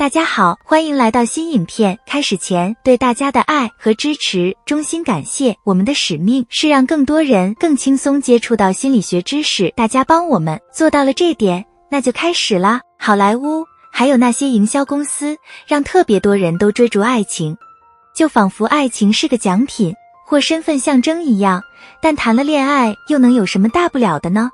大家好，欢迎来到新影片。开始前，对大家的爱和支持衷心感谢。我们的使命是让更多人更轻松接触到心理学知识，大家帮我们做到了这点，那就开始啦。好莱坞还有那些营销公司，让特别多人都追逐爱情，就仿佛爱情是个奖品或身份象征一样，但谈了恋爱又能有什么大不了的呢？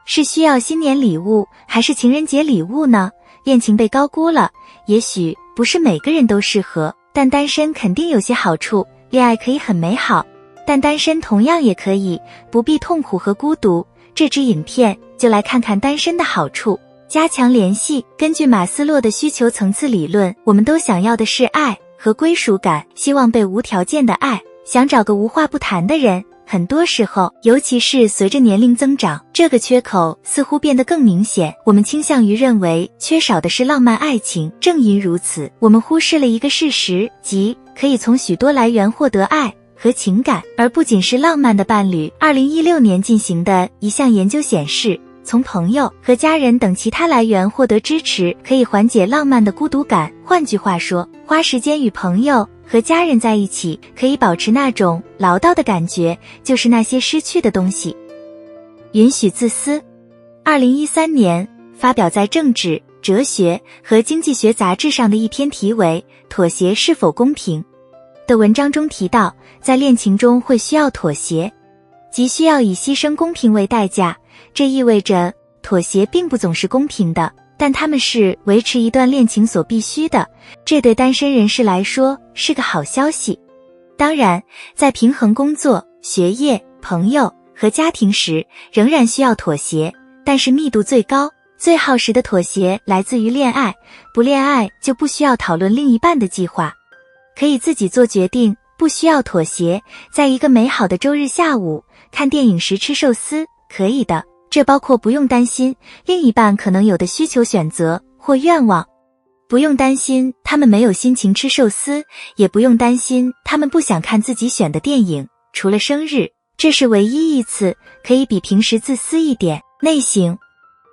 是需要新年礼物还是情人节礼物呢？恋情被高估了，也许不是每个人都适合，但单身肯定有些好处。恋爱可以很美好，但单身同样也可以，不必痛苦和孤独。这支影片就来看看单身的好处。加强联系。根据马斯洛的需求层次理论，我们都想要的是爱和归属感，希望被无条件的爱，想找个无话不谈的人。很多时候，尤其是随着年龄增长，这个缺口似乎变得更明显。我们倾向于认为缺少的是浪漫爱情，正因如此，我们忽视了一个事实，即可以从许多来源获得爱和情感，而不仅是浪漫的伴侣。2016年进行的一项研究显示，从朋友和家人等其他来源获得支持，可以缓解浪漫的孤独感。换句话说，花时间与朋友和家人在一起，可以保持那种唠叨的感觉，就是那些失去的东西。允许自私。2013年发表在政治、哲学和经济学杂志上的一篇题为《妥协是否公平》的文章中提到，在恋情中会需要妥协，即需要以牺牲公平为代价。这意味着妥协并不总是公平的，但它们是维持一段恋情所必须的，这对单身人士来说是个好消息。当然，在平衡工作、学业、朋友和家庭时，仍然需要妥协，但是密度最高、最耗时的妥协来自于恋爱。不恋爱就不需要讨论另一半的计划，可以自己做决定，不需要妥协。在一个美好的周日下午，看电影时吃寿司，可以的。这包括不用担心另一半可能有的需求、选择或愿望，不用担心他们没有心情吃寿司，也不用担心他们不想看自己选的电影，除了生日，这是唯一一次可以比平时自私一点。内省。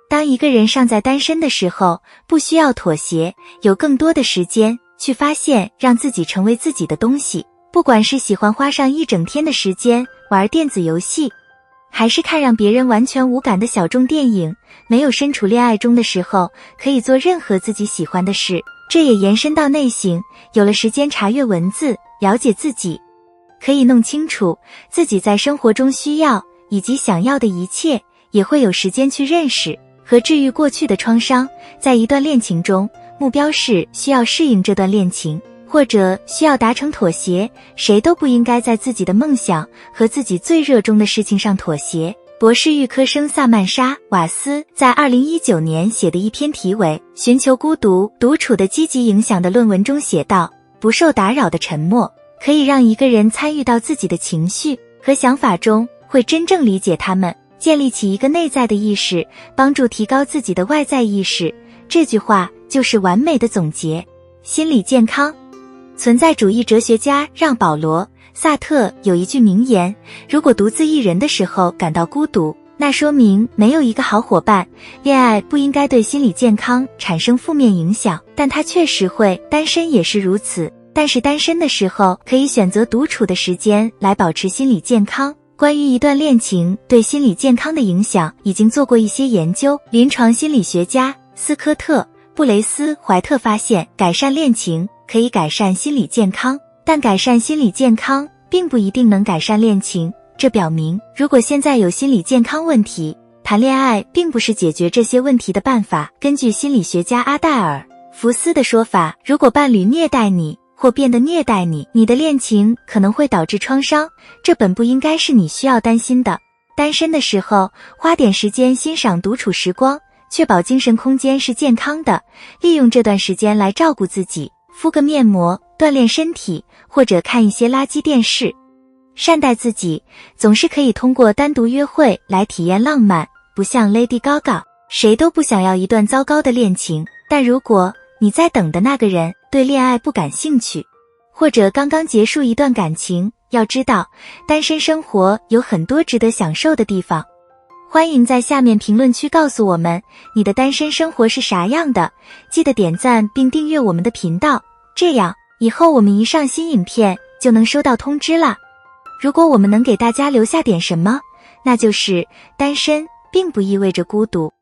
当一个人尚在单身的时候，不需要妥协，有更多的时间去发现让自己成为自己的东西，不管是喜欢花上一整天的时间玩电子游戏，还是看让别人完全无感的小众电影，没有身处恋爱中的时候，可以做任何自己喜欢的事。这也延伸到内省，有了时间查阅文字，了解自己，可以弄清楚自己在生活中需要以及想要的一切，也会有时间去认识和治愈过去的创伤。在一段恋情中，目标是需要适应这段恋情，或者需要达成妥协，谁都不应该在自己的梦想和自己最热衷的事情上妥协。博士预科生萨曼莎·瓦斯在2019年写的一篇题为《寻求孤独独处的积极影响》的论文中写道，不受打扰的沉默可以让一个人参与到自己的情绪和想法中，会真正理解他们，建立起一个内在的意识，帮助提高自己的外在意识。这句话就是完美的总结。心理健康。存在主义哲学家让·保罗·萨特有一句名言，如果独自一人的时候感到孤独，那说明没有一个好伙伴。恋爱不应该对心理健康产生负面影响，但它确实会，单身也是如此。但是单身的时候可以选择独处的时间来保持心理健康。关于一段恋情对心理健康的影响，已经做过一些研究。临床心理学家斯科特·布雷斯怀特发现，改善恋情可以改善心理健康，但改善心理健康并不一定能改善恋情。这表明，如果现在有心理健康问题，谈恋爱并不是解决这些问题的办法。根据心理学家阿黛尔·福斯的说法，如果伴侣虐待你或变得虐待你，你的恋情可能会导致创伤，这本不应该是你需要担心的。单身的时候，花点时间欣赏独处时光，确保精神空间是健康的，利用这段时间来照顾自己，敷个面膜，锻炼身体，或者看一些垃圾电视。善待自己，总是可以通过单独约会来体验浪漫，不像 Lady Gaga， 谁都不想要一段糟糕的恋情。但如果你在等的那个人对恋爱不感兴趣，或者刚刚结束一段感情，要知道，单身生活有很多值得享受的地方。欢迎在下面评论区告诉我们你的单身生活是啥样的，记得点赞并订阅我们的频道，这样以后我们一上新影片就能收到通知啦。如果我们能给大家留下点什么，那就是单身并不意味着孤独。